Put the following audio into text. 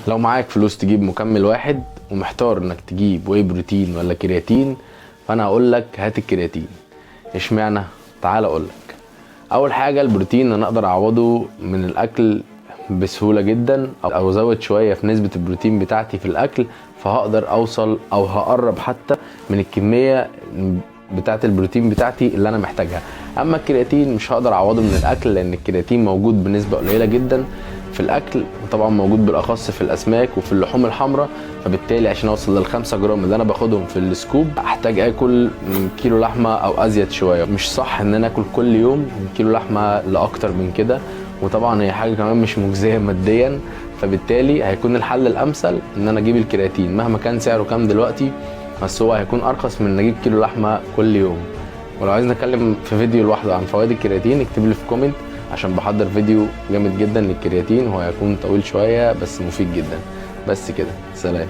لو معاك فلوس تجيب مكمل واحد ومحتار انك تجيب واي بروتين ولا كرياتين، فانا هقول لك هات الكرياتين. اشمعنى؟ تعال اقول لك. اول حاجه البروتين انا اقدر اعوضه من الاكل بسهوله جدا، او ازود شويه في نسبه البروتين بتاعتي في الاكل، فهقدر اوصل او هقرب حتى من الكميه بتاعت البروتين بتاعتي اللي انا محتاجها. اما الكرياتين مش هقدر اعوضه من الاكل، لان الكرياتين موجود بنسبه قليله جدا في الاكل، وطبعا موجود بالاخص في الاسماك وفي اللحوم الحمراء. فبالتالي عشان اوصل لل5 جرام اللي انا باخدهم في السكوب احتاج اكل كيلو لحمه او ازيد شويه. مش صح ان انا اكل كل يوم كيلو لحمه لاكتر من كده، وطبعا هي حاجه كمان مش مجزيه ماديا. فبالتالي هيكون الحل الامثل ان انا اجيب الكرياتين مهما كان سعره كام دلوقتي، بس هو هيكون ارخص من ان اجيب كيلو لحمه كل يوم. ولو عايز نتكلم في فيديو لوحده عن فوائد الكرياتين اكتب لي في كومنت، عشان بحضر فيديو جامد جدا للكرياتين، هو هيكون طويل شويه بس مفيد جدا. بس كده، سلام.